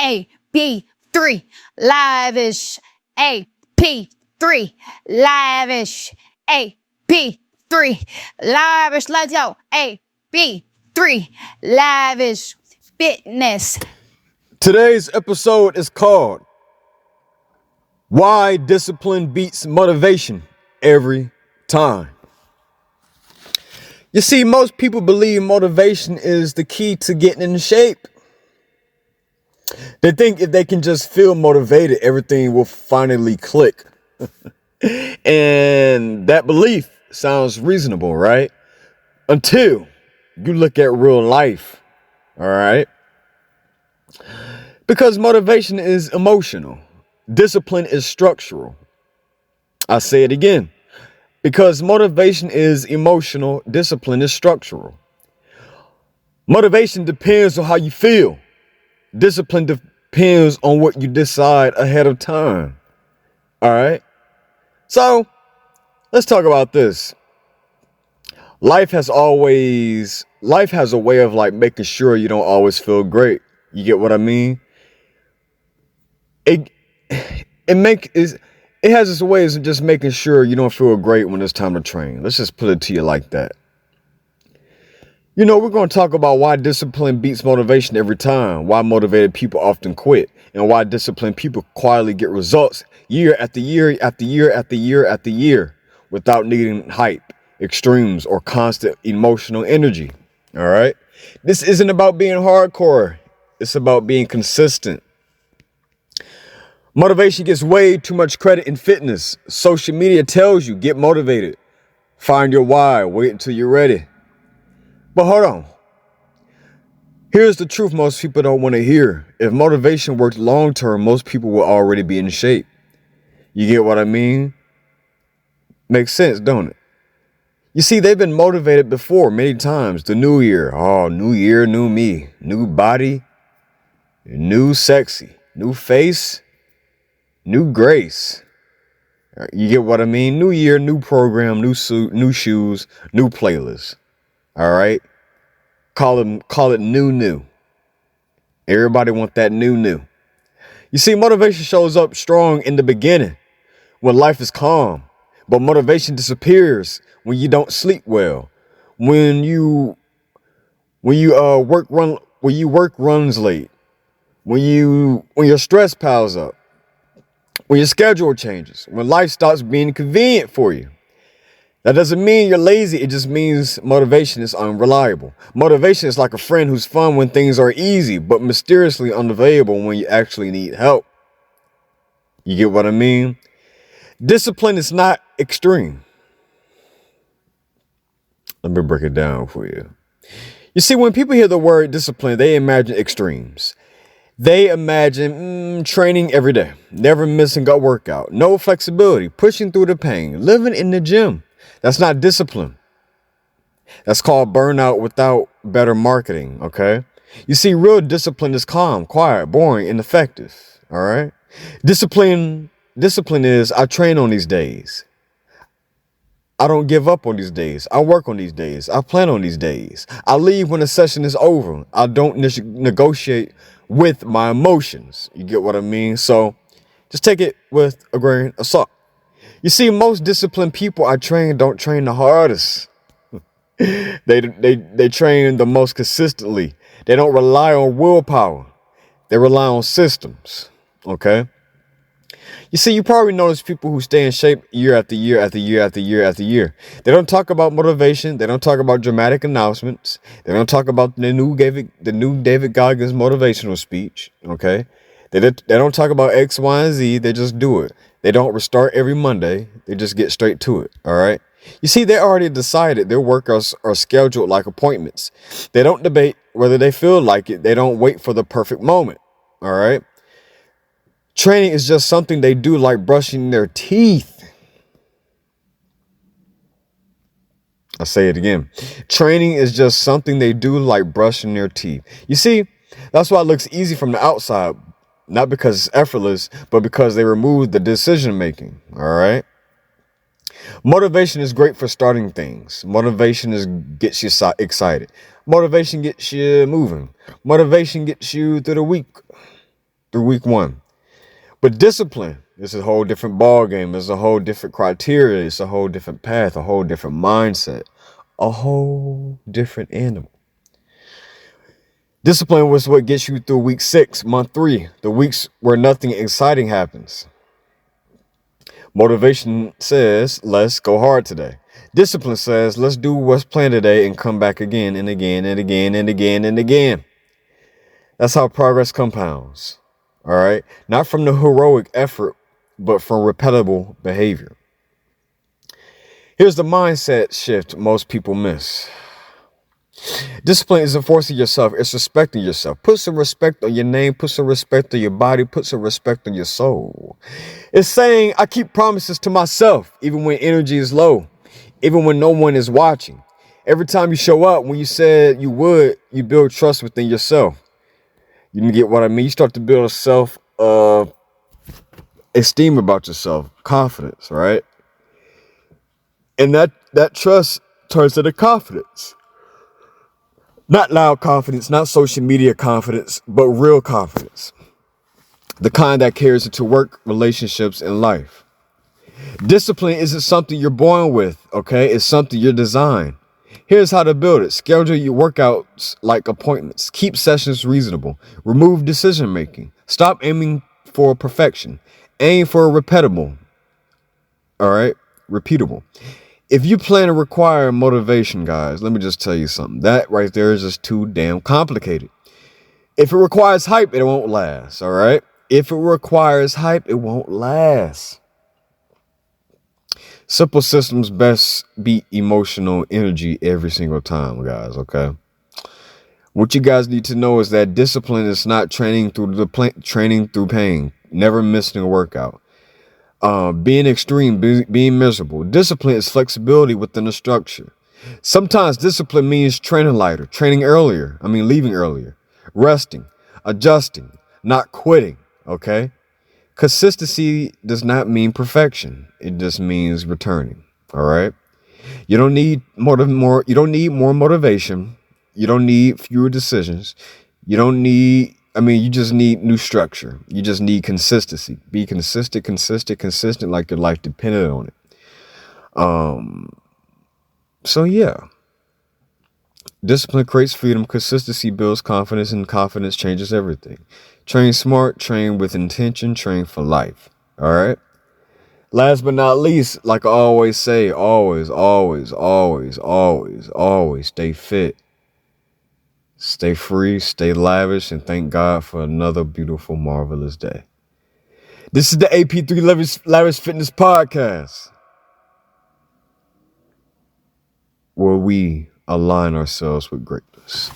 AP3 Lavish. AP3 Lavish. AP3 Lavish. Let's go. AP3 Lavish Fitness. Today's episode is called Why Discipline Beats Motivation Every Time. You see, most people believe motivation is the key to getting in shape. They think if they can just feel motivated, everything will finally click. And that belief sounds reasonable, right? Until you look at real life, all right? Because motivation is emotional. Discipline is structural. I say it again. Because motivation is emotional, discipline is structural. Motivation depends on how you feel. Discipline depends on what you decide ahead of time. All right? So, let's talk about this. Life has a way of like making sure you don't always feel great. You get what I mean? It has its ways of just making sure you don't feel great when it's time to train. Let's just put it to you like that. You know, we're going to talk about why discipline beats motivation every time, why motivated people often quit, and why disciplined people quietly get results year after year after year after year after year without needing hype, extremes, or constant emotional energy. All right? This isn't about being hardcore. It's about being consistent. Motivation gets way too much credit in fitness. Social media tells you, get motivated. Find your why. Wait until you're ready. But hold on. Here's the truth most people don't want to hear. If motivation worked long term, most people will already be in shape. You get what I mean? Makes sense, don't it? You see, they've been motivated before many times. The new year. Oh, new year, new me. New body. New sexy. New face. New grace. You get what I mean? New year, new program, new suit, new shoes, new playlist. All right? Call it new. Everybody want that new. You see, motivation shows up strong in the beginning when life is calm, but motivation disappears when you don't sleep well. When work runs late. When your stress piles up. When your schedule changes, when life starts being convenient for you. That doesn't mean you're lazy. It just means motivation is unreliable. Motivation is like a friend who's fun when things are easy, but mysteriously unavailable when you actually need help. You get what I mean? Discipline is not extreme. Let me break it down for you. You see, when people hear the word discipline, they imagine extremes. They imagine training every day, never missing a workout, no flexibility, pushing through the pain, living in the gym. That's not discipline. That's called burnout without better marketing, okay? You see, real discipline is calm, quiet, boring, and effective, all right? Discipline is I train on these days. I don't give up on these days. I work on these days. I plan on these days. I leave when the session is over. I don't negotiate with my emotions. You get what I mean? So just take it with a grain of salt. You see, most disciplined people I train don't train the hardest. They train the most consistently. They don't rely on willpower. They rely on systems. Okay? You see, you probably notice people who stay in shape year after year after year after year after year. They don't talk about motivation. They don't talk about dramatic announcements. They don't talk about the new David Goggins motivational speech. Okay, they don't talk about X, Y, and Z. They just do it. They don't restart every Monday. They just get straight to it. All right. You see, they already decided their workouts are scheduled like appointments. They don't debate whether they feel like it. They don't wait for the perfect moment. All right. Training is just something they do like brushing their teeth. I'll say it again. Training is just something they do like brushing their teeth. You see, that's why it looks easy from the outside. Not because it's effortless, but because they remove the decision making. All right. Motivation is great for starting things. Motivation gets you excited. Motivation gets you moving. Motivation gets you through the week. through week 1. But discipline is a whole different ball game. It's a whole different criteria. It's a whole different path, a whole different mindset, a whole different animal. Discipline was what gets you through week 6, month 3, the weeks where nothing exciting happens. Motivation says, let's go hard today. Discipline says, let's do what's planned today and come back again and again and again and again and again. That's how progress compounds. All right. Not from the heroic effort, but from repeatable behavior. Here's the mindset shift most people miss. Discipline isn't forcing yourself. It's respecting yourself. Put some respect on your name. Put some respect on your body. Put some respect on your soul. It's saying, I keep promises to myself, even when energy is low, even when no one is watching. Every time you show up, when you said you would, you build trust within yourself. You can get what I mean? You start to build a self-esteem about yourself, confidence, right? And that trust turns into confidence. Not loud confidence, not social media confidence, but real confidence. The kind that carries into work, relationships, and life. Discipline isn't something you're born with, okay? It's something you're designed. Here's how to build it. Schedule your workouts like appointments. Keep sessions reasonable. Remove decision making. Stop aiming for perfection. Aim for repeatable. All right? Repeatable. If you plan to require motivation, guys, let me just tell you something. That right there is just too damn complicated. If it requires hype, it won't last. All right? If it requires hype, it won't last. Simple systems best beat emotional energy every single time, guys, okay? What you guys need to know is that discipline is not training through pain, never missing a workout. Being extreme, being miserable. Discipline is flexibility within a structure. Sometimes discipline means training lighter, leaving earlier, resting, adjusting, not quitting, okay? Consistency does not mean perfection. It just means returning. All right. You don't need more. You don't need more motivation. You don't need fewer decisions. You just need new structure. You just need consistency. Be consistent, like your life depended on it. So yeah. Discipline creates freedom. Consistency builds confidence, and confidence changes everything. Train smart, train with intention, train for life. All right. Last but not least, like I always say, always stay fit, stay free, stay lavish, and thank God for another beautiful, marvelous day. This is the AP3 Lavish Fitness Podcast, where we align ourselves with greatness.